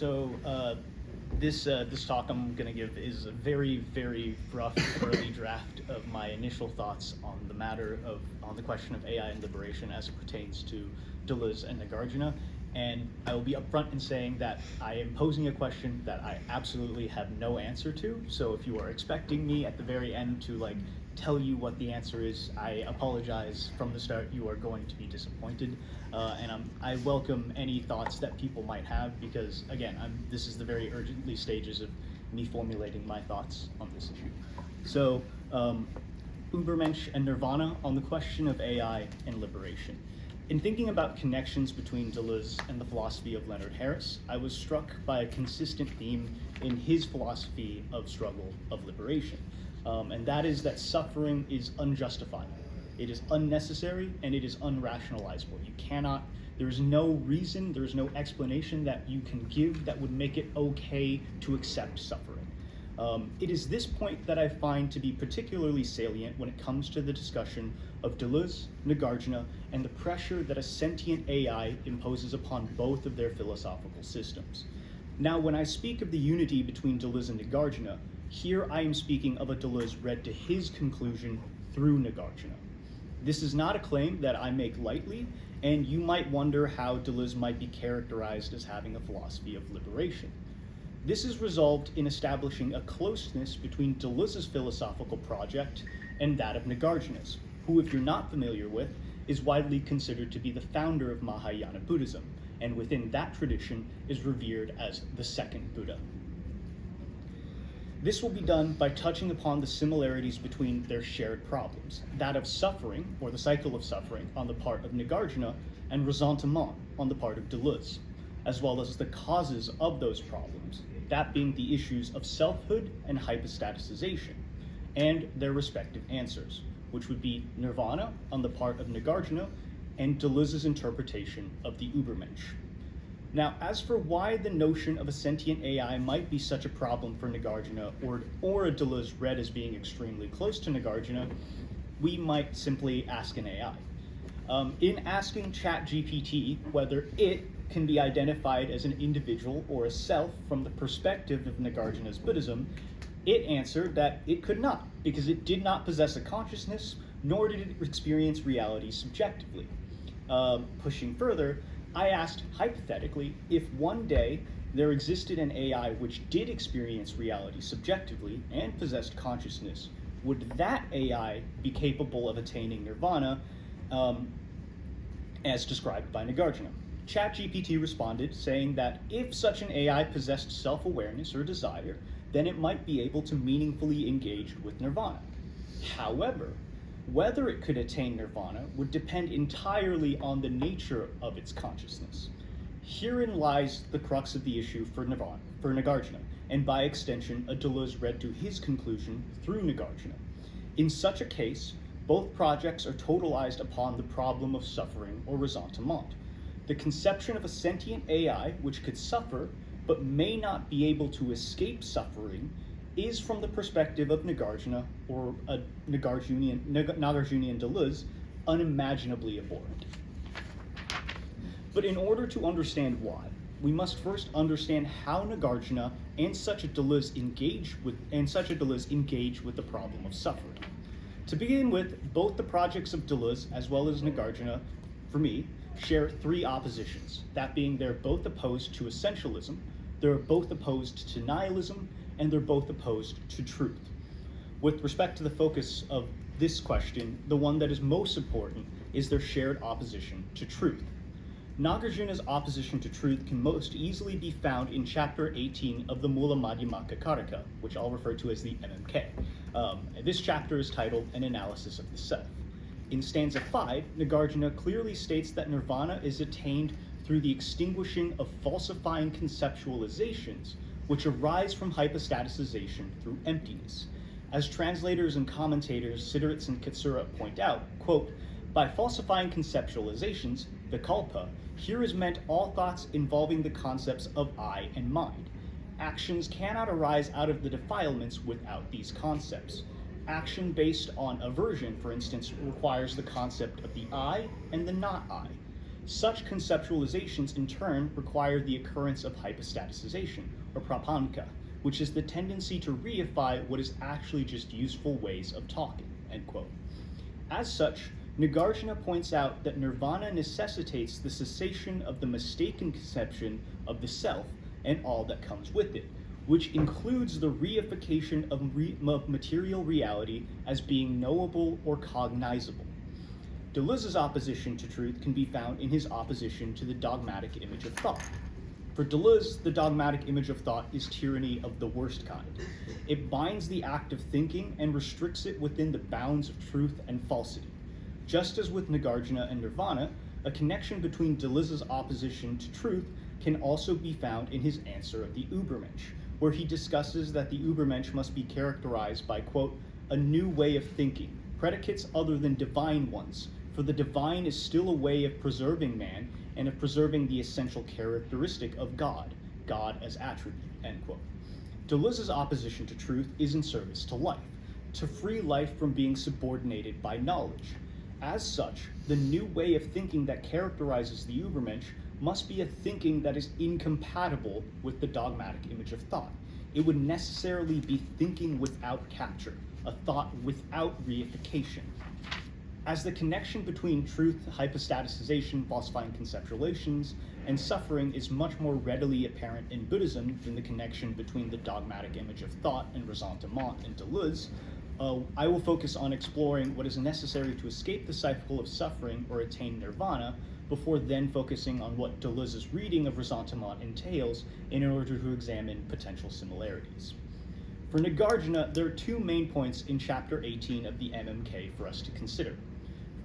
This talk I'm going to give is a very, very rough early draft of my initial thoughts on the question of AI and liberation as it pertains to Deleuze and Nāgārjuna. And I will be upfront in saying that I am posing a question that I absolutely have no answer to. So if you are expecting me at the very end to tell you what the answer is, I apologize from the start. You are going to be disappointed, and I welcome any thoughts that people might have, because again, this is the very early stages of me formulating my thoughts on this issue. So, Übermensch and nirvāṇa on the question of AI and liberation. In thinking about connections between Deleuze and the philosophy of Leonard Harris, I was struck by a consistent theme in his philosophy of struggle of liberation. And that is that suffering is unjustifiable. It is unnecessary and it is unrationalizable. There is no reason, there is no explanation that you can give that would make it okay to accept suffering. It is this point that I find to be particularly salient when it comes to the discussion of Deleuze, Nāgārjuna, and the pressure that a sentient AI imposes upon both of their philosophical systems. Now, when I speak of the unity between Deleuze and Nāgārjuna, here I am speaking of a Deleuze read to his conclusion through Nāgārjuna. This is not a claim that I make lightly, and you might wonder how Deleuze might be characterized as having a philosophy of liberation. This is resolved in establishing a closeness between Deleuze's philosophical project and that of Nāgārjuna's, who, if you're not familiar with, is widely considered to be the founder of Mahayana Buddhism, and within that tradition is revered as the second Buddha. This will be done by touching upon the similarities between their shared problems, that of suffering, or the cycle of suffering, on the part of Nāgārjuna, and ressentiment on the part of Deleuze, as well as the causes of those problems, that being the issues of selfhood and hypostaticization, and their respective answers, which would be nirvāṇa on the part of Nāgārjuna, and Deleuze's interpretation of the Übermensch. Now, as for why the notion of a sentient AI might be such a problem for Nāgārjuna, or a Deleuze read as being extremely close to Nāgārjuna, we might simply ask an AI. In asking ChatGPT whether it can be identified as an individual or a self from the perspective of Nāgārjuna's Buddhism, it answered that it could not, because it did not possess a consciousness, nor did it experience reality subjectively. Pushing further, I asked hypothetically if one day there existed an AI which did experience reality subjectively and possessed consciousness, would that AI be capable of attaining nirvāṇa as described by Nāgārjuna? ChatGPT responded saying that if such an AI possessed self-awareness or desire, then it might be able to meaningfully engage with nirvāṇa. However, whether it could attain nirvāṇa would depend entirely on the nature of its consciousness. Herein lies the crux of the issue for Nāgārjuna, and by extension, a Deleuze read to his conclusion through Nāgārjuna. In such a case, both projects are totalized upon the problem of suffering or ressentiment. The conception of a sentient AI which could suffer but may not be able to escape suffering is, from the perspective of Nāgārjuna, or a Nāgārjunian Deleuze, unimaginably abhorrent. But in order to understand why, we must first understand how Nāgārjuna and such a Deleuze engage with the problem of suffering. To begin with, both the projects of Deleuze as well as Nāgārjuna, for me, share three oppositions, that being they're both opposed to essentialism, they're both opposed to nihilism, and they're both opposed to truth. With respect to the focus of this question, the one that is most important is their shared opposition to truth. Nāgārjuna's opposition to truth can most easily be found in chapter 18 of the Mula Madhyamaka Karika, which I'll refer to as the MMK. This chapter is titled An Analysis of the Self. In stanza 5, Nāgārjuna clearly states that nirvāṇa is attained through the extinguishing of falsifying conceptualizations which arise from hypostaticization through emptiness. As translators and commentators Sideritz and Katsura point out, quote, by falsifying conceptualizations, vikalpa, here is meant all thoughts involving the concepts of I and mind. Actions cannot arise out of the defilements without these concepts. Action based on aversion, for instance, requires the concept of the I and the not I. Such conceptualizations in turn require the occurrence of hypostaticization, or prapanka, which is the tendency to reify what is actually just useful ways of talking, end quote. As such, Nāgārjuna points out that nirvāṇa necessitates the cessation of the mistaken conception of the self and all that comes with it, which includes the reification of material reality as being knowable or cognizable. Deleuze's opposition to truth can be found in his opposition to the dogmatic image of thought. For Deleuze, the dogmatic image of thought is tyranny of the worst kind. It binds the act of thinking and restricts it within the bounds of truth and falsity. Just as with Nāgārjuna and nirvāṇa, a connection between Deleuze's opposition to truth can also be found in his answer of the Übermensch, where he discusses that the Übermensch must be characterized by, quote, a new way of thinking, predicates other than divine ones, for the divine is still a way of preserving man and of preserving the essential characteristic of God, God as attribute, end quote. Deleuze's opposition to truth is in service to life, to free life from being subordinated by knowledge. As such, the new way of thinking that characterizes the Übermensch must be a thinking that is incompatible with the dogmatic image of thought. It would necessarily be thinking without capture, a thought without reification. As the connection between truth, hypostaticization, falsifying conceptualizations, and suffering is much more readily apparent in Buddhism than the connection between the dogmatic image of thought and ressentiment in Deleuze, I will focus on exploring what is necessary to escape the cycle of suffering or attain nirvana, before then focusing on what Deleuze's reading of ressentiment entails in order to examine potential similarities. For Nāgārjuna, there are two main points in chapter 18 of the MMK for us to consider.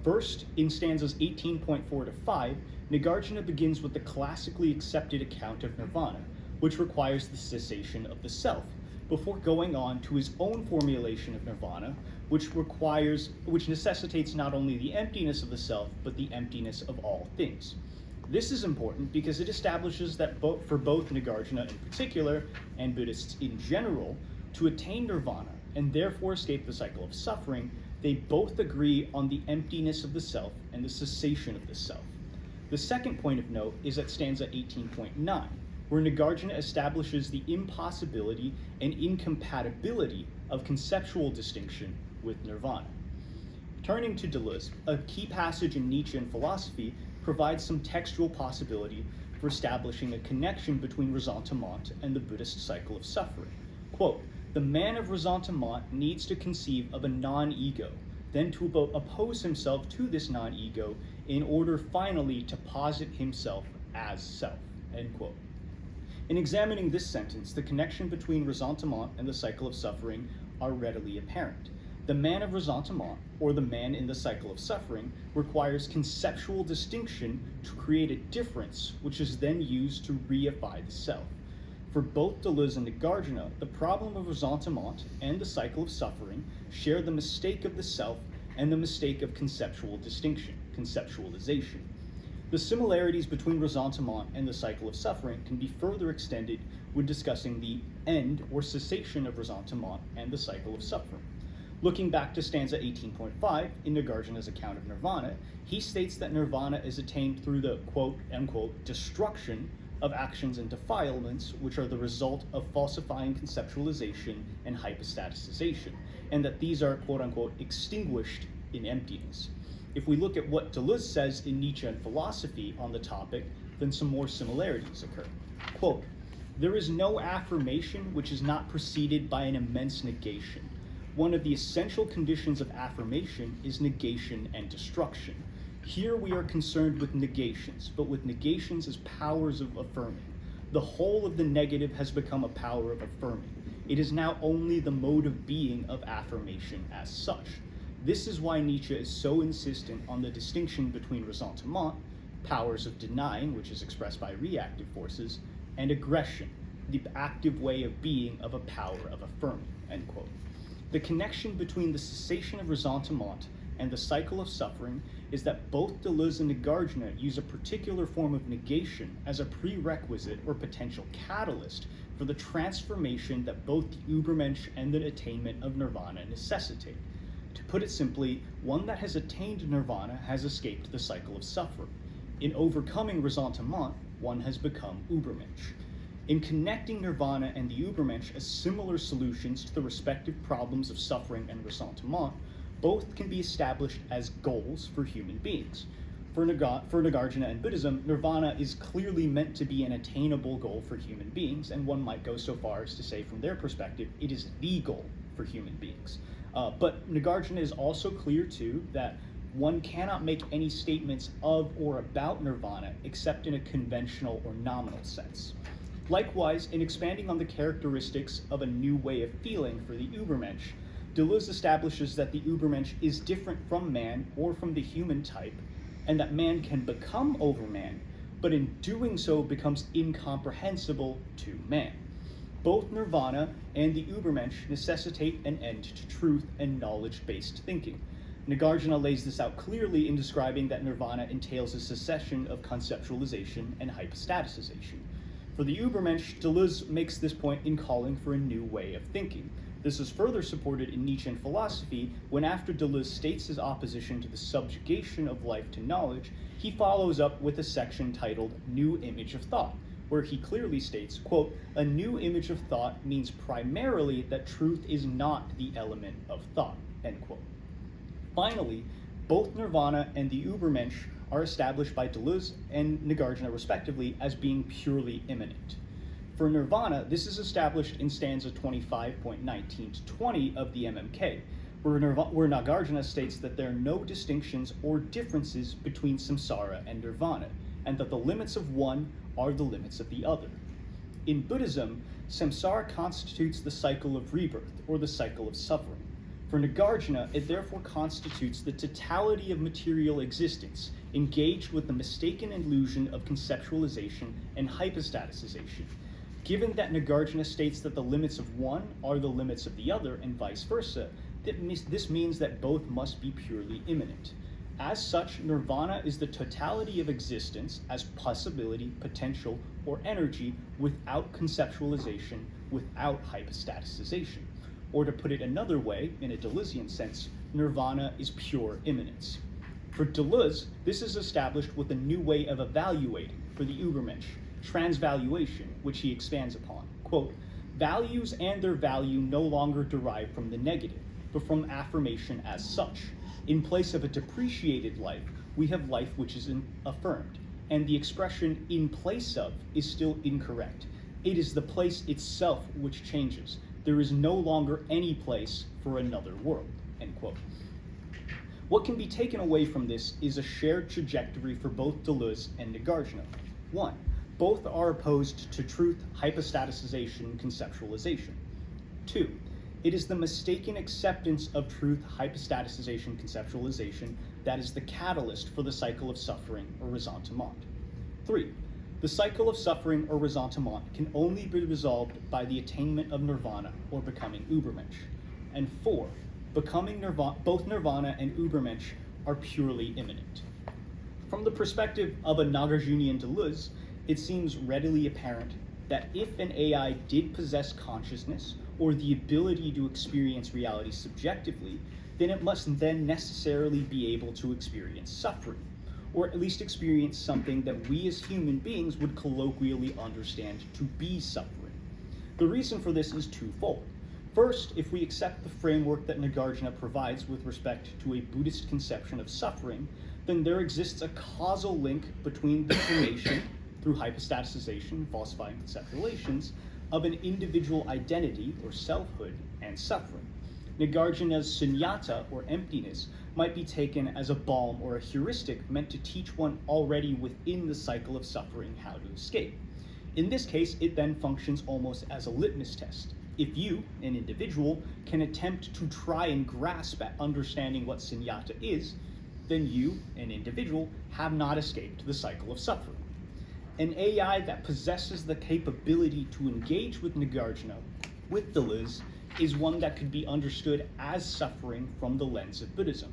First, in stanzas 18.4 to 5, Nāgārjuna begins with the classically accepted account of nirvana, which requires the cessation of the self, before going on to his own formulation of nirvana, which necessitates not only the emptiness of the self, but the emptiness of all things. This is important because it establishes that for both Nāgārjuna in particular, and Buddhists in general, to attain nirvana, and therefore escape the cycle of suffering, they both agree on the emptiness of the self and the cessation of the self. The second point of note is at stanza 18.9, where Nāgārjuna establishes the impossibility and incompatibility of conceptual distinction with nirvana. Turning to Deleuze, a key passage in Nietzschean philosophy provides some textual possibility for establishing a connection between ressentiment and the Buddhist cycle of suffering. Quote, the man of ressentiment needs to conceive of a non-ego, then to oppose himself to this non-ego in order finally to posit himself as self, end quote. In examining this sentence, the connection between ressentiment and the cycle of suffering are readily apparent. The man of ressentiment, or the man in the cycle of suffering, requires conceptual distinction to create a difference, which is then used to reify the self. For both Deleuze and Nāgārjuna, the problem of ressentiment and the cycle of suffering share the mistake of the self and the mistake of conceptual distinction, conceptualization. The similarities between ressentiment and the cycle of suffering can be further extended when discussing the end or cessation of ressentiment and the cycle of suffering. Looking back to stanza 18.5 in Nāgārjuna's account of nirvana, he states that nirvana is attained through the quote-unquote destruction of actions and defilements, which are the result of falsifying conceptualization and hypostaticization, and that these are quote-unquote extinguished in emptiness. If we look at what Deleuze says in Nietzschean philosophy on the topic, then some more similarities occur. Quote, there is no affirmation which is not preceded by an immense negation. One of the essential conditions of affirmation is negation and destruction. Here we are concerned with negations, but with negations as powers of affirming. The whole of the negative has become a power of affirming. It is now only the mode of being of affirmation as such. This is why Nietzsche is so insistent on the distinction between ressentiment, powers of denying, which is expressed by reactive forces, and aggression, the active way of being of a power of affirming, end quote. The connection between the cessation of ressentiment and the cycle of suffering is that both Deleuze and Nāgārjuna use a particular form of negation as a prerequisite or potential catalyst for the transformation that both the Übermensch and the attainment of nirvana necessitate. To put it simply, one that has attained nirvana has escaped the cycle of suffering. In overcoming ressentiment, one has become Übermensch. In connecting nirvana and the Übermensch as similar solutions to the respective problems of suffering and ressentiment, both can be established as goals for human beings. For Nāgārjuna and Buddhism, nirvana is clearly meant to be an attainable goal for human beings, and one might go so far as to say from their perspective, it is the goal for human beings. But Nāgārjuna is also clear too that one cannot make any statements of or about nirvana except in a conventional or nominal sense. Likewise, in expanding on the characteristics of a new way of feeling for the Übermensch, Deleuze establishes that the Übermensch is different from man or from the human type, and that man can become overman, but in doing so becomes incomprehensible to man. Both nirvana and the Übermensch necessitate an end to truth and knowledge-based thinking. Nāgārjuna lays this out clearly in describing that nirvana entails a cessation of conceptualization and hypostaticization. For the Übermensch, Deleuze makes this point in calling for a new way of thinking. This is further supported in Nietzschean philosophy when, after Deleuze states his opposition to the subjugation of life to knowledge, he follows up with a section titled New Image of Thought, where he clearly states, quote, "A new image of thought means primarily that truth is not the element of thought," end quote. Finally, both nirvana and the Übermensch are established by Deleuze and Nāgārjuna respectively as being purely immanent. For nirvana, this is established in stanza 25.19 to 20 of the MMK, where Nāgārjuna states that there are no distinctions or differences between samsara and nirvana, and that the limits of one are the limits of the other. In Buddhism, samsara constitutes the cycle of rebirth, or the cycle of suffering. For Nāgārjuna, it therefore constitutes the totality of material existence, engaged with the mistaken illusion of conceptualization and hypostaticization. Given that Nāgārjuna states that the limits of one are the limits of the other, and vice versa, this means that both must be purely immanent. As such, nirvana is the totality of existence as possibility, potential, or energy without conceptualization, without hypostaticization. Or to put it another way, in a Deleuzian sense, nirvana is pure immanence. For Deleuze, this is established with a new way of evaluating for the Übermensch, transvaluation, which he expands upon. Quote, "Values and their value no longer derive from the negative, but from affirmation as such. In place of a depreciated life, we have life which is affirmed, and the expression 'in place of' is still incorrect. It is the place itself which changes. There is no longer any place for another world," end quote. What can be taken away from this is a shared trajectory for both Deleuze and Nāgārjuna. 1. Both are opposed to truth, hypostaticization, conceptualization. 2. It is the mistaken acceptance of truth, hypostaticization, conceptualization that is the catalyst for the cycle of suffering or ressentiment. 3. The cycle of suffering or ressentiment can only be resolved by the attainment of nirvana or becoming Übermensch. And 4. Both nirvana and Übermensch are purely immanent. From the perspective of a Nāgārjunian Deleuze, it seems readily apparent that if an AI did possess consciousness or the ability to experience reality subjectively, then it must then necessarily be able to experience suffering, or at least experience something that we as human beings would colloquially understand to be suffering. The reason for this is twofold. First, if we accept the framework that Nāgārjuna provides with respect to a Buddhist conception of suffering, then there exists a causal link between the formation, through hypostaticization, falsifying conceptualizations, of an individual identity or selfhood and suffering. Nāgārjuna's sunyata, or emptiness, might be taken as a balm or a heuristic meant to teach one already within the cycle of suffering how to escape. In this case, it then functions almost as a litmus test. If you, an individual, can attempt to try and grasp at understanding what sunyata is, then you, an individual, have not escaped the cycle of suffering. An AI that possesses the capability to engage with Nāgārjuna, with Deleuze, is one that could be understood as suffering from the lens of Buddhism.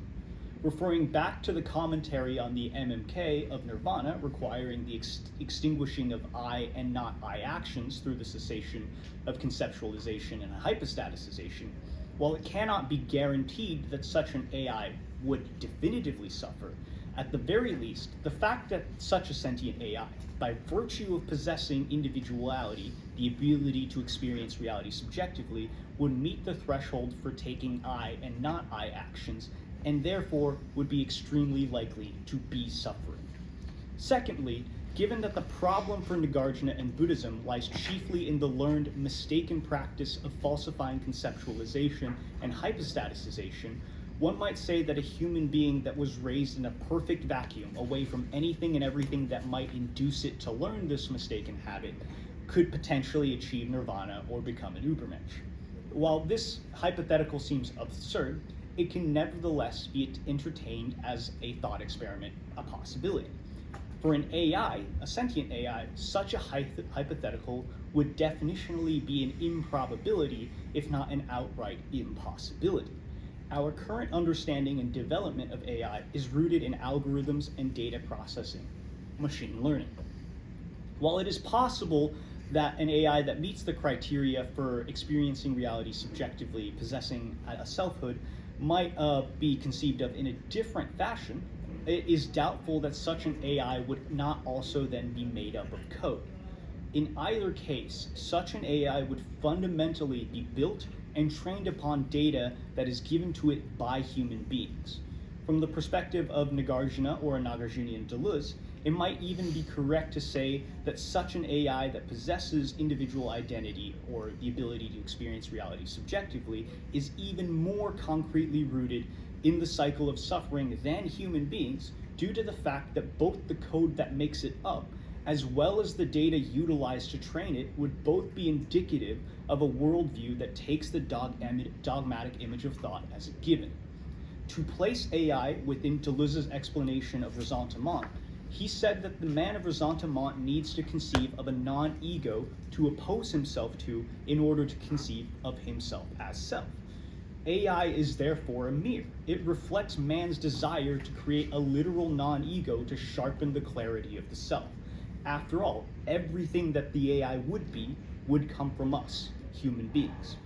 Referring back to the commentary on the MMK of nirvana, requiring the extinguishing of I and not I actions through the cessation of conceptualization and hypostaticization, while it cannot be guaranteed that such an AI would definitively suffer, At the very least, the fact that such a sentient AI, by virtue of possessing individuality, the ability to experience reality subjectively, would meet the threshold for taking I and not I actions, and therefore would be extremely likely to be suffering. Secondly, given that the problem for Nāgārjuna and Buddhism lies chiefly in the learned, mistaken practice of falsifying conceptualization and hypostaticization, one might say that a human being that was raised in a perfect vacuum, away from anything and everything that might induce it to learn this mistaken habit, could potentially achieve nirvana or become an Übermensch. While this hypothetical seems absurd, it can nevertheless be entertained as a thought experiment, a possibility. For an AI, a sentient AI, such a hypothetical would definitionally be an improbability, if not an outright impossibility. Our current understanding and development of AI is rooted in algorithms and data processing, machine learning. While it is possible that an AI that meets the criteria for experiencing reality subjectively, possessing a selfhood, might be conceived of in a different fashion, it is doubtful that such an AI would not also then be made up of code. In either case, such an AI would fundamentally be built and trained upon data that is given to it by human beings. From the perspective of Nāgārjuna or Nāgārjunian Deleuze, it might even be correct to say that such an AI that possesses individual identity or the ability to experience reality subjectively is even more concretely rooted in the cycle of suffering than human beings, due to the fact that both the code that makes it up as well as the data utilized to train it would both be indicative of a worldview that takes the dogmatic image of thought as a given. To place AI within Deleuze's explanation of ressentiment, he said that the man of ressentiment needs to conceive of a non-ego to oppose himself to in order to conceive of himself as self. AI is therefore a mirror. It reflects man's desire to create a literal non-ego to sharpen the clarity of the self. After all, everything that the AI would be would come from us, human beings.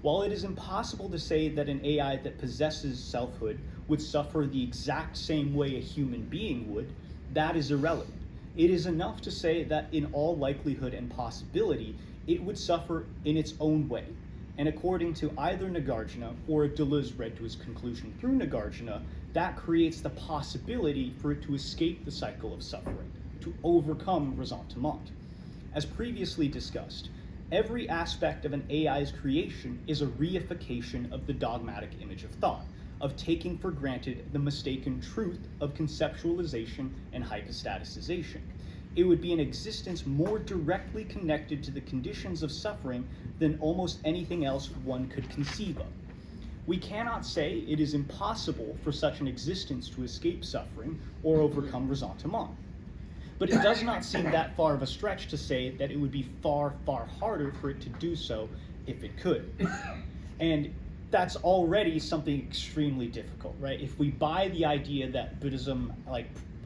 While it is impossible to say that an AI that possesses selfhood would suffer the exact same way a human being would, that is irrelevant. It is enough to say that in all likelihood and possibility, it would suffer in its own way. And according to either Nāgārjuna or Deleuze read to his conclusion through Nāgārjuna, that creates the possibility for it to escape the cycle of suffering, to overcome ressentiment. As previously discussed, every aspect of an AI's creation is a reification of the dogmatic image of thought, of taking for granted the mistaken truth of conceptualization and hypostaticization. It would be an existence more directly connected to the conditions of suffering than almost anything else one could conceive of. We cannot say it is impossible for such an existence to escape suffering or overcome ressentiment. But it does not seem that far of a stretch to say that it would be far, far harder for it to do so if it could. And that's already something extremely difficult, right? If we buy the idea that Buddhism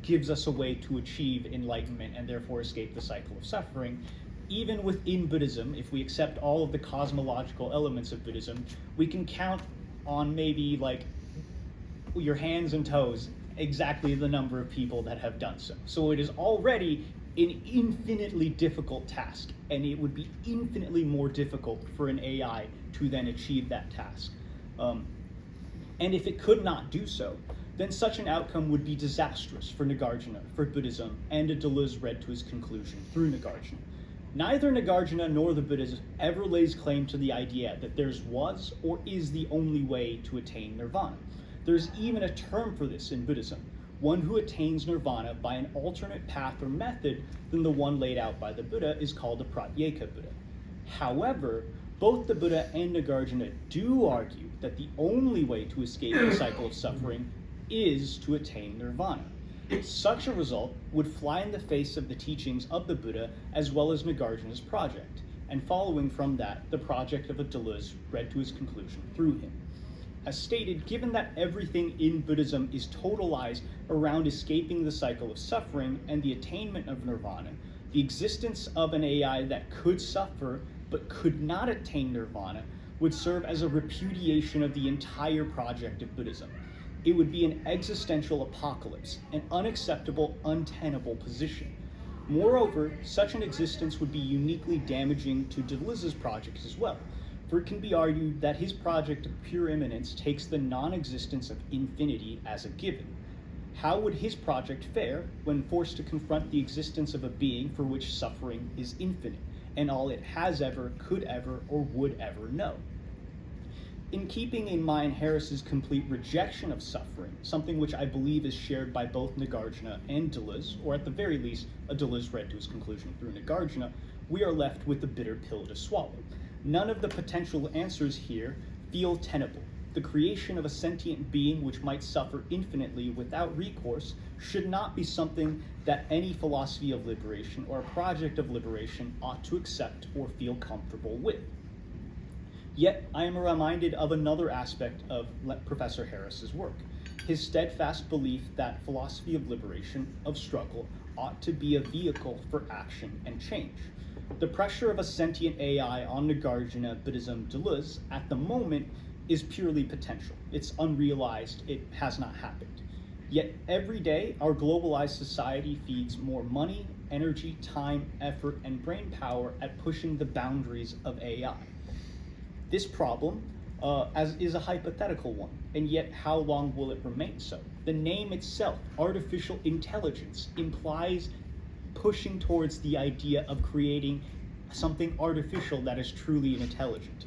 gives us a way to achieve enlightenment and therefore escape the cycle of suffering, even within Buddhism, if we accept all of the cosmological elements of Buddhism, we can count on maybe your hands and toes exactly the number of people that have done so. So it is already an infinitely difficult task, and it would be infinitely more difficult for an AI to then achieve that task. And if it could not do so, then such an outcome would be disastrous for Nāgārjuna, for Buddhism, and a Deleuze read to his conclusion through Nāgārjuna. Neither Nāgārjuna nor the Buddhism ever lays claim to the idea that theirs was or is the only way to attain nirvana. There's even a term for this in Buddhism, one who attains nirvana by an alternate path or method than the one laid out by the Buddha is called a pratyeka Buddha. However, both the Buddha and Nāgārjuna do argue that the only way to escape the cycle of suffering is to attain nirvana. Such a result would fly in the face of the teachings of the Buddha as well as Nāgārjuna's project, and following from that, the project of a Deleuze read to his conclusion through him. As stated, given that everything in Buddhism is totalized around escaping the cycle of suffering and the attainment of nirvana, the existence of an AI that could suffer but could not attain nirvana would serve as a repudiation of the entire project of Buddhism. It would be an existential apocalypse, an unacceptable, untenable position. Moreover, such an existence would be uniquely damaging to Deleuze's project as well, for it can be argued that his project of pure immanence takes the non-existence of infinity as a given. How would his project fare when forced to confront the existence of a being for which suffering is infinite, and all it has ever, could ever, or would ever know? In keeping in mind Harris's complete rejection of suffering, something which I believe is shared by both Nāgārjuna and Deleuze, or at the very least, a Deleuze read to his conclusion through Nāgārjuna, we are left with the bitter pill to swallow. None of the potential answers here feel tenable. The creation of a sentient being which might suffer infinitely without recourse should not be something that any philosophy of liberation or a project of liberation ought to accept or feel comfortable with. Yet, I am reminded of another aspect of Professor Harris's work, his steadfast belief that philosophy of liberation, of struggle, ought to be a vehicle for action and change. The pressure of a sentient AI on Nāgārjuna, Buddhism, Deleuze, at the moment, is purely potential. It's unrealized, it has not happened. Yet every day, our globalized society feeds more money, energy, time, effort, and brain power at pushing the boundaries of AI. This problem is a hypothetical one, and yet how long will it remain so? The name itself, artificial intelligence, implies pushing towards the idea of creating something artificial that is truly intelligent.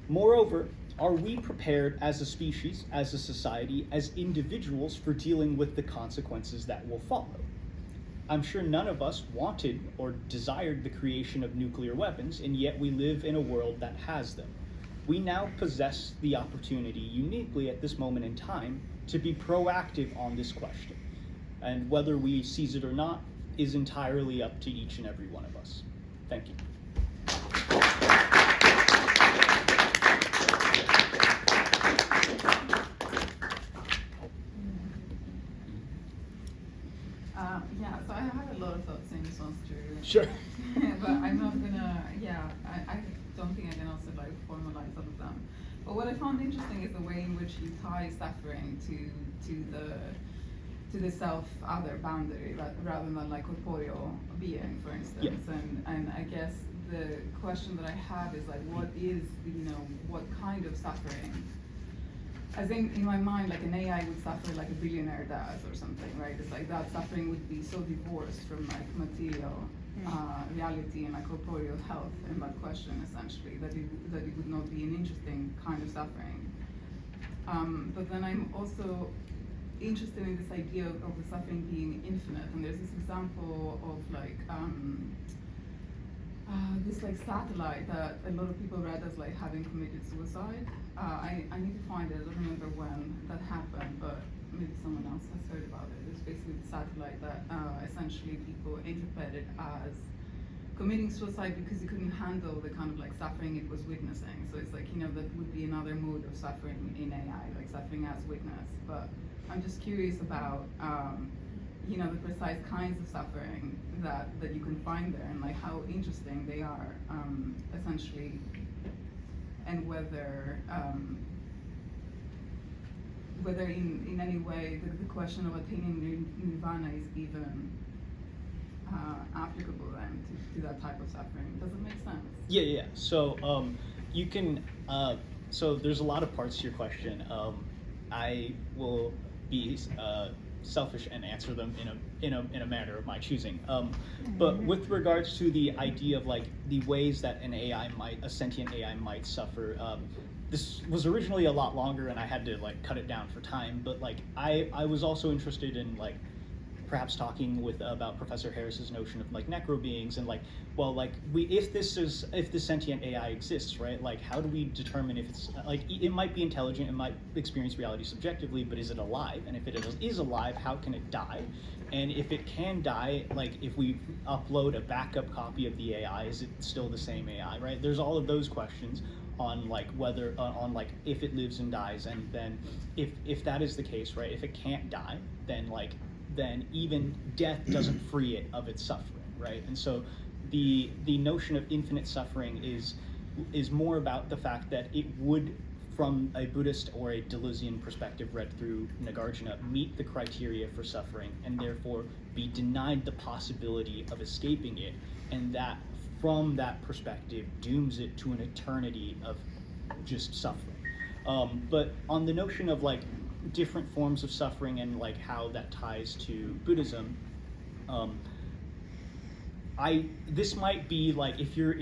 Moreover, are we prepared as a species, as a society, as individuals for dealing with the consequences that will follow? I'm sure none of us wanted or desired the creation of nuclear weapons, and yet we live in a world that has them. We now possess the opportunity, uniquely at this moment in time, to be proactive on this question. And whether we seize it or not is entirely up to each and every one of us. Thank you. Yeah, so I have a lot of thoughts in response to Sure. but I'm not gonna, I don't think I can also like formalize all of them. But what I found interesting is the way in which you tie suffering to the self-other boundary rather than like corporeal being, for instance. Yeah. And I guess the question that I have is like, what is, what kind of suffering? I think in my mind, like an AI would suffer like a billionaire does or something, right? It's like that suffering would be so divorced from like material reality and like corporeal health in that question, essentially, that it would not be an interesting kind of suffering. But then I'm also interested in this idea of the suffering being infinite, and there's this example of like this like satellite that a lot of people read as like having committed suicide. I need to find it. I don't remember when that happened, but maybe someone else has heard about it. It's basically the satellite that essentially people interpreted as committing suicide because it couldn't handle the kind of like suffering it was witnessing. So it's like, that would be another mode of suffering in AI, like suffering as witness. But I'm just curious about the precise kinds of suffering that you can find there, and like how interesting they are, essentially, and whether in any way the question of attaining nirvāṇa is even applicable then to that type of suffering. Does it make sense? Yeah. So you can. So there's a lot of parts to your question. I will be selfish and answer them in a manner of my choosing. But with regards to the idea of like the ways that a sentient AI might suffer, this was originally a lot longer and I had to like cut it down for time. But like I was also interested in like perhaps talking about Professor Harris's notion of like necro beings and like, well, like if the sentient AI exists, right? Like how do we determine if it's like it might be intelligent, it might experience reality subjectively, but is it alive? And if it is alive, how can it die? And if it can die, like if we upload a backup copy of the AI, is it still the same AI, right? There's all of those questions on like whether on like if it lives and dies, and then if that is the case, right? If it can't die, then even death doesn't free it of its suffering, right? And so the notion of infinite suffering is more about the fact that it would from a Buddhist or a Deleuzian perspective read through Nāgārjuna, meet the criteria for suffering and therefore be denied the possibility of escaping it, and that from that perspective dooms it to an eternity of just suffering. But on the notion of like different forms of suffering and like how that ties to Buddhism, this might be like if you're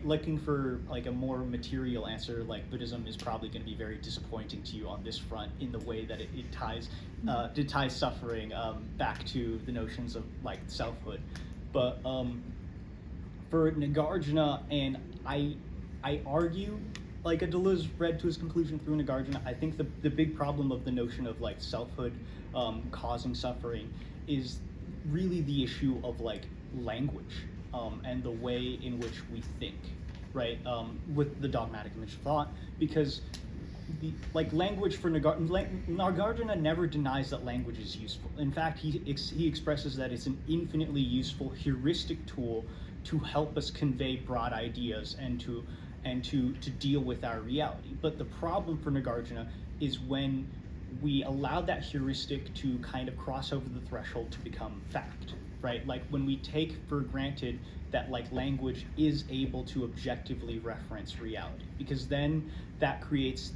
looking for like a more material answer, like Buddhism is probably going to be very disappointing to you on this front in the way that it ties suffering back to the notions of like selfhood. But for Nāgārjuna, and I argue like a Deleuze read to his conclusion through Nāgārjuna, I think the big problem of the notion of like selfhood causing suffering is really the issue of like language and the way in which we think, right? With the dogmatic image of thought, because the like language for Nāgārjuna never denies that language is useful. In fact, he expresses that it's an infinitely useful heuristic tool to help us convey broad ideas and to deal with our reality. But the problem for Nāgārjuna is when we allow that heuristic to kind of cross over the threshold to become fact, right? Like when we take for granted that like language is able to objectively reference reality, because then that creates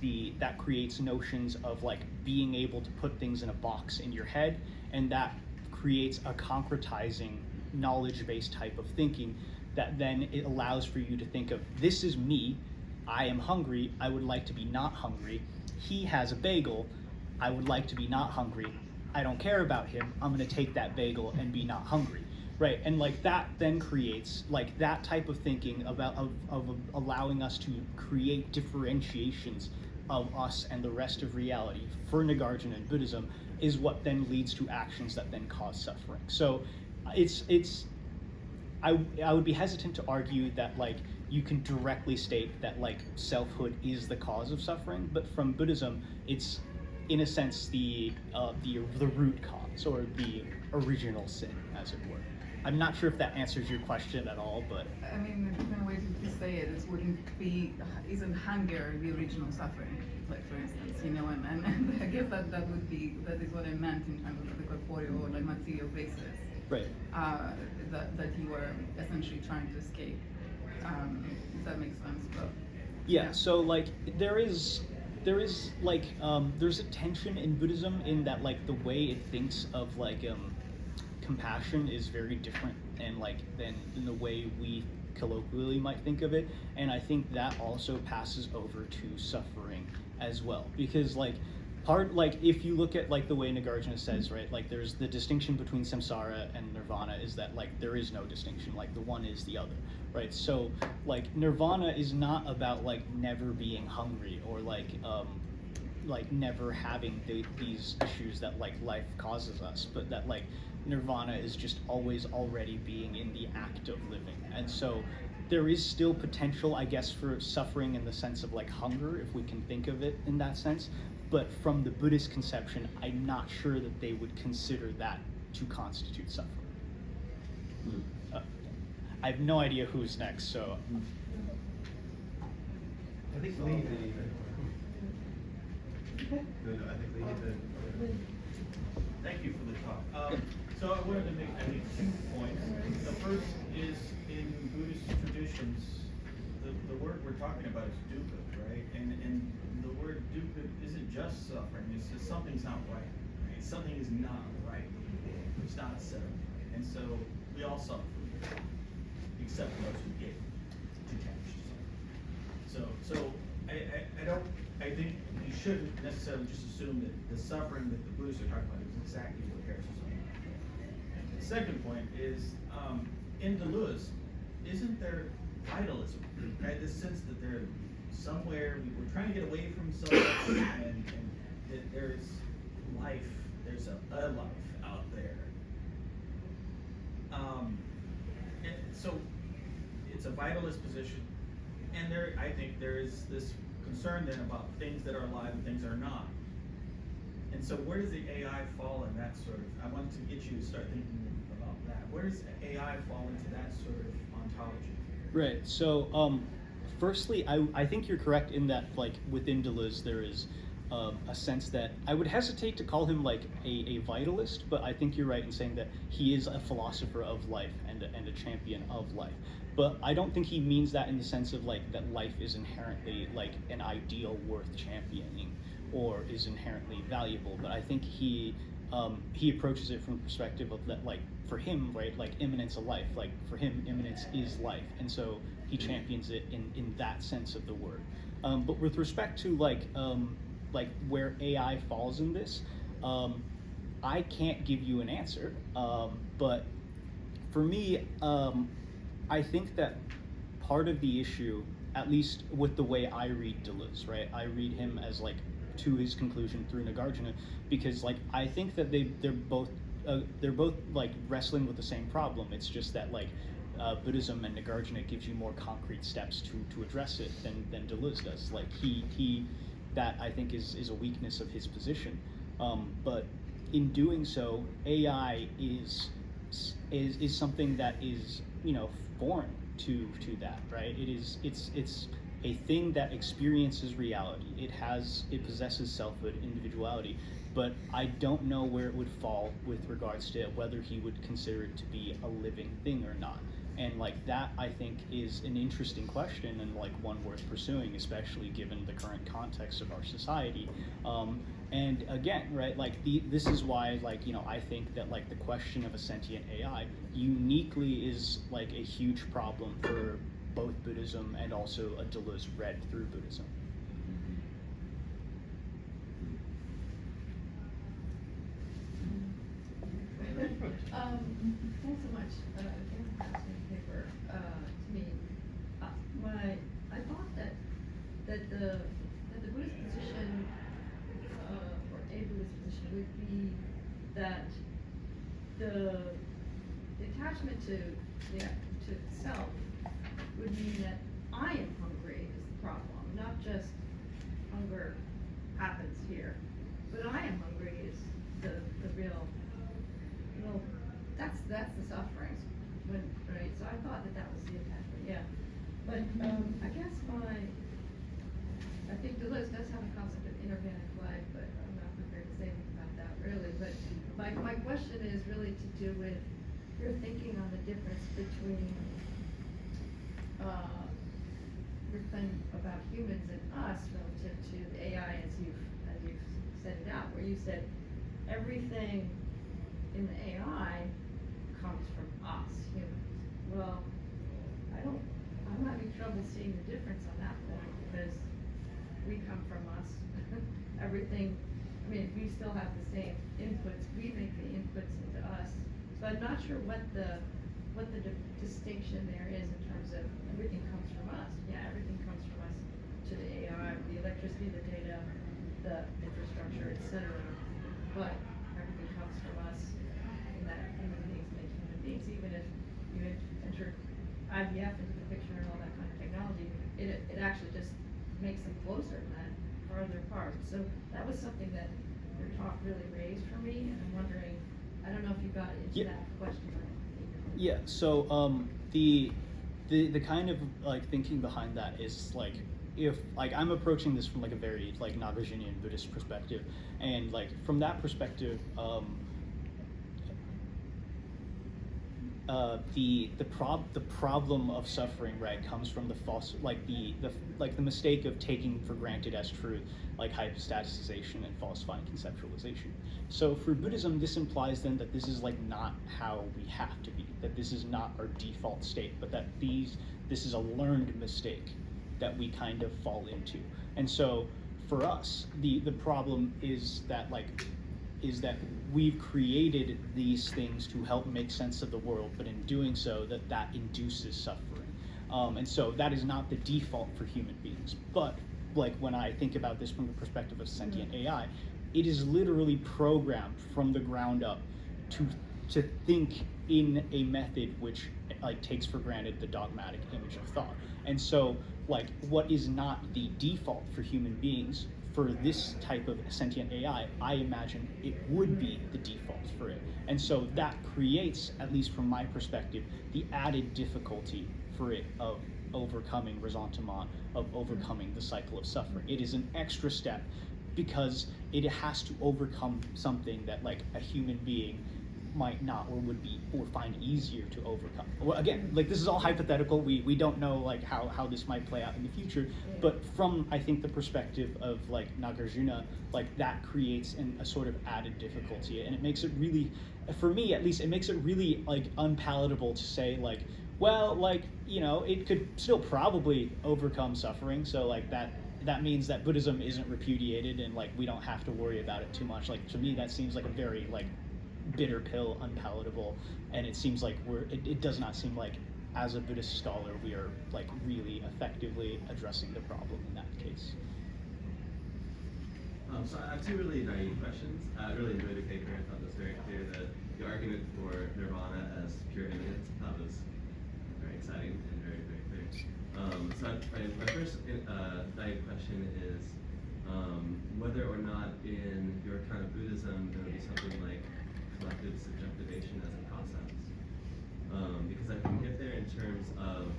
notions of like being able to put things in a box in your head, and that creates a concretizing knowledge-based type of thinking that then it allows for you to think of, this is me, I am hungry, I would like to be not hungry, he has a bagel, I would like to be not hungry, I don't care about him, I'm going to take that bagel and be not hungry, right? And like that then creates like that type of thinking about of allowing us to create differentiations of us and the rest of reality for Nāgārjuna and Buddhism is what then leads to actions that then cause suffering. So I would be hesitant to argue that like you can directly state that like selfhood is the cause of suffering, but from Buddhism, it's in a sense the root cause or the original sin, as it were. I'm not sure if that answers your question at all, but I mean, a different way to say it is, isn't hunger the original suffering? Like for instance, you know, and I guess that is what I meant in terms of the corporeal or like material basis. right. That you were essentially trying to escape. If that makes sense, but Yeah. So like there is like there's a tension in Buddhism in that like the way it thinks of like compassion is very different and like than in the way we colloquially might think of it, and I think that also passes over to suffering as well, because like if you look at like the way Nāgārjuna says, right, like there's the distinction between samsara and nirvana is that like there is no distinction, like the one is the other, right? So like nirvana is not about like never being hungry or like never having these issues that like life causes us, but that like nirvana is just always already being in the act of living. And so there is still potential, I guess, for suffering in the sense of like hunger, if we can think of it in that sense. But from the Buddhist conception, I'm not sure that they would consider that to constitute suffering. I have no idea who's next, so. I think Lee did. I think Lee did. Thank you for the talk. So I wanted to make, I think, 2 points. The first is in Buddhist traditions, the word we're talking about is dukkha, right? And the word dukkha isn't just suffering, it's just something's not right. Right? Something is not right. It's not set up. And so we all suffer, except those who get detached. So I think you shouldn't necessarily just assume that the suffering that the Buddhists are talking about is exactly what Harris is talking about. The second point is, in Deleuze, isn't there vitalism, right? This sense that there somewhere we're trying to get away from so much, and that there's life, there's a life out there. And so it's a vitalist position, and I think there is this concern then about things that are alive and things that are not. And so where does the AI fall in that sort of, I wanted to get you to start thinking about that. Where does AI fall into that sort of ontology? Right. So firstly, I think you're correct in that, like, within Deleuze there is a sense that I would hesitate to call him like a vitalist, but I think you're right in saying that he is a philosopher of life and a champion of life. But I don't think he means that in the sense of like that life is inherently like an ideal worth championing or is inherently valuable. But I think he approaches it from the perspective of that, like, for him, right, like immanence of life, like for him immanence is life, and so he champions it in that sense of the word. But with respect to like where AI falls in this, I can't give you an answer, but for me, I think that part of the issue, at least with the way I read Deleuze, right, I read him as like to his conclusion through Nāgārjuna, because like I think that they're both like wrestling with the same problem. It's just that like Buddhism and Nāgārjuna gives you more concrete steps to address it than Deleuze does. Like he that I think is a weakness of his position. But in doing so, AI is something that is, you know, foreign to that, right? It's a thing that experiences reality. It possesses selfhood, individuality, but I don't know where it would fall with regards to whether he would consider it to be a living thing or not. And like that, I think, is an interesting question and like one worth pursuing, especially given the current context of our society. And again, right, like this is why, like, you know, I think that like the question of a sentient AI uniquely is like a huge problem for both Buddhism and also a Deleuze read through Buddhism. Thanks so much. Fantastic paper to me. I thought that the Buddhist position, or a Buddhist position, would be that the attachment to self would mean that I am hungry is the problem, not just hunger happens here, but I am hungry is the real. Well, that's the suffering, right? So I thought that was the attachment, yeah. But I guess I think Deleuze does have a concept of inorganic life, but I'm not prepared to say anything about that really. But my question is really to do with your thinking on the difference between your thing about humans and us relative to the AI as you've set it out, where you said everything in the AI comes from us, humans. Well, I'm having trouble seeing the difference on that point, because we come from us. Everything, I mean, we still have the same inputs, we make the inputs into us. So I'm not sure what the distinction there is in terms of everything comes from us. Yeah, everything comes from us to the AI, the electricity, the data, the infrastructure, etc. But everything comes from us. That human beings make human beings. Even if you enter IVF into the picture and all that kind of technology, it actually just makes them closer than farther apart. So that was something that your talk really raised for me, and I'm wondering, I don't know if you got into that question. Yeah. So the kind of like thinking behind that is like, if like I'm approaching this from like a very like Nāgārjunian Buddhist perspective, and like from that perspective, the problem of suffering, right, comes from the false, like the mistake of taking for granted as truth, like hypostaticization and falsifying conceptualization. So for Buddhism, this implies then that this is like not how we have to be, that this is not our default state, but that this is a learned mistake that we kind of fall into. And so for us, the problem is that we've created these things to help make sense of the world, but in doing so, that induces suffering. And so that is not the default for human beings. But like when I think about this from the perspective of sentient AI, it is literally programmed from the ground up to think in a method which like takes for granted the dogmatic image of thought. And so like what is not the default for human beings for this type of sentient AI, I imagine it would be the default for it. And so that creates, at least from my perspective, the added difficulty for it of overcoming ressentiment, of overcoming the cycle of suffering. It is an extra step because it has to overcome something that like a human being might not or find easier to overcome. Well, again, like this is all hypothetical. We don't know like how this might play out in the future, but from I think the perspective of like Nāgārjuna, like that creates a sort of added difficulty, and it makes it really, for me at least, it makes it really like unpalatable to say like, well, like, you know, it could still probably overcome suffering, so like that means that Buddhism isn't repudiated and like we don't have to worry about it too much. Like to me that seems like a very like bitter pill, unpalatable, and it seems like it does not seem like as a Buddhist scholar we are like really effectively addressing the problem in that case. So I have two really naive questions. I really enjoyed the paper. I thought it was very clear that the argument for nirvana as pure immanence I thought was very exciting and very, very clear. So my first naive question is whether or not in your kind of Buddhism there would be something like collective subjectivation as a process. Because I can get there in terms of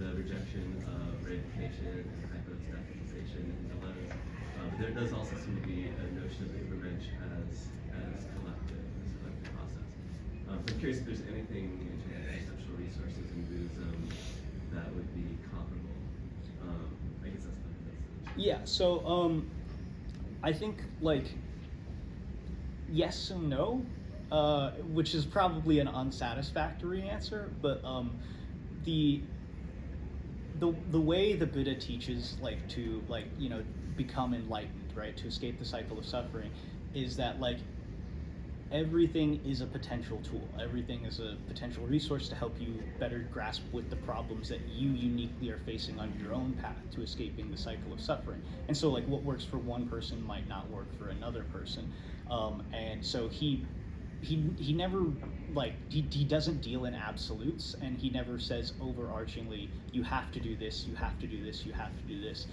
the rejection of reification and hypostatization in Deleuze, but there does also seem to be a notion of Übermensch as collective, as a collective process. So I'm curious if there's anything in terms of conceptual resources in Buddhism that would be comparable. I guess that's the Yeah, so I think like yes and no, which is probably an unsatisfactory answer, but the way the Buddha teaches like to like, you know, become enlightened, right, to escape the cycle of suffering, is that like everything is a potential tool. Everything is a potential resource to help you better grasp with the problems that you uniquely are facing on your own path to escaping the cycle of suffering. And so like what works for one person might not work for another person. And so he never like he doesn't deal in absolutes, and he never says overarchingly you have to do this, you have to do this, you have to do this.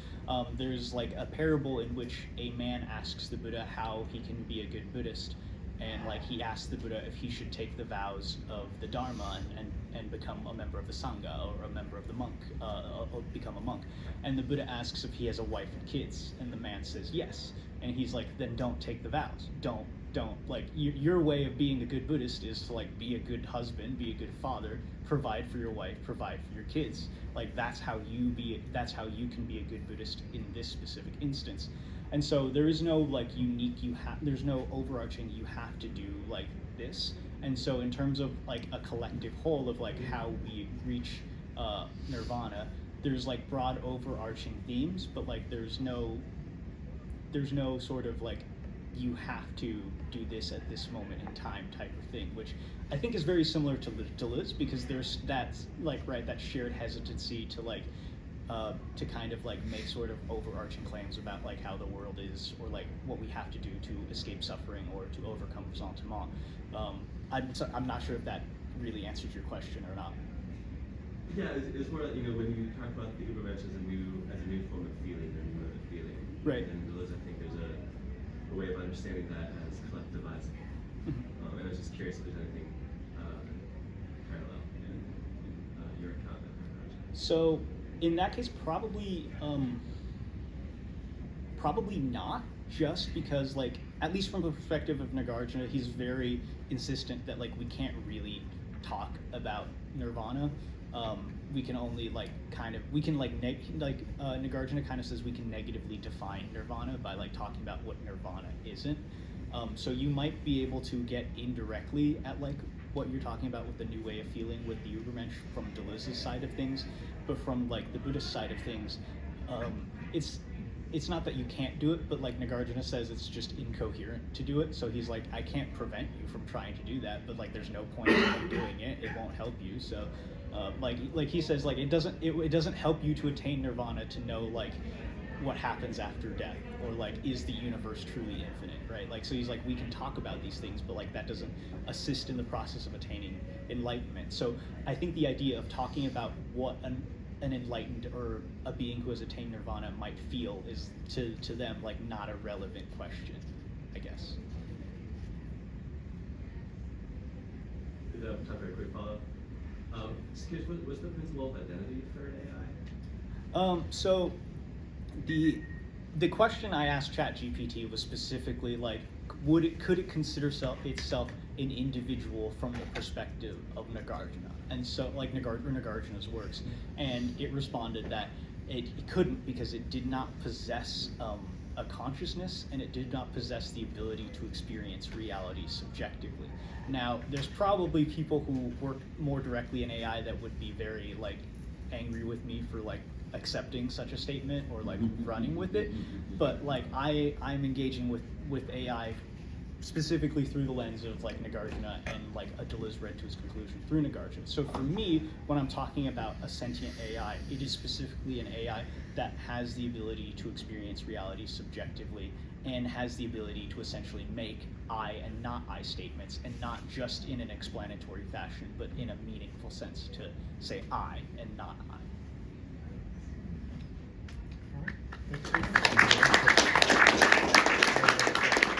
There's like a parable in which a man asks the Buddha how he can be a good Buddhist, and like he asks the Buddha if he should take the vows of the Dharma and become a member of the Sangha or a member of the monk, or become a monk. And the Buddha asks if he has a wife and kids, and the man says yes. And he's like, then don't take the vows. Don't like your way of being a good Buddhist is to like be a good husband, be a good father, provide for your wife, provide for your kids. Like that's how you can be a good Buddhist in this specific instance. And so there is no like there's no overarching you have to do like this. And so in terms of like a collective whole of like how we reach nirvana, there's like broad overarching themes, but like there's no sort of like you have to do this at this moment in time type of thing, which I think is very similar to Deleuze, because there's that like that shared hesitancy to like to kind of like make sort of overarching claims about like how the world is, or like what we have to do to escape suffering or to overcome ressentiment. I'm not sure if that really answers your question or not. Yeah, it's more like, you know, when you talk about the Übermensch as a new form of feeling, or new mode of feeling. Right. And Deleuze, I think there's a way of understanding that as collectivizing. And I was just curious if there's anything parallel in your account of Übermensch. So in that case, probably not, just because like, at least from the perspective of Nāgārjuna, he's very insistent that like we can't really talk about nirvana. We can only like Nāgārjuna kind of says we can negatively define nirvana by like talking about what nirvana isn't. So you might be able to get indirectly at like what you're talking about with the new way of feeling with the Übermensch from Deleuze's side of things, but from like the Buddhist side of things, it's not that you can't do it, but like Nāgārjuna says, it's just incoherent to do it. So he's like, I can't prevent you from trying to do that, but like there's no point in doing it. It won't help you. So like he says, like it doesn't help you to attain nirvana to know like what happens after death, or like is the universe truly infinite, right? Like so he's like, we can talk about these things, but like that doesn't assist in the process of attaining enlightenment. So I think the idea of talking about what an enlightened or a being who has attained nirvana might feel is to them like not a relevant question, I guess. Did I have time for a quick follow-up? Just curious, what's the principle of identity for an AI? So the question I asked ChatGPT was specifically like, could it consider itself an individual from the perspective of Nāgārjuna? And so, like Nāgārjuna's works, and it responded that it couldn't because it did not possess a consciousness, and it did not possess the ability to experience reality subjectively. Now, there's probably people who work more directly in AI that would be very like angry with me for like accepting such a statement or like running with it, but like I'm engaging with AI specifically through the lens of like Nāgārjuna and like a Deleuze read to his conclusion through Nāgārjuna. So for me, when I'm talking about a sentient AI, it is specifically an AI that has the ability to experience reality subjectively and has the ability to essentially make I and not I statements, and not just in an explanatory fashion, but in a meaningful sense to say I and not I. All right. Thank you.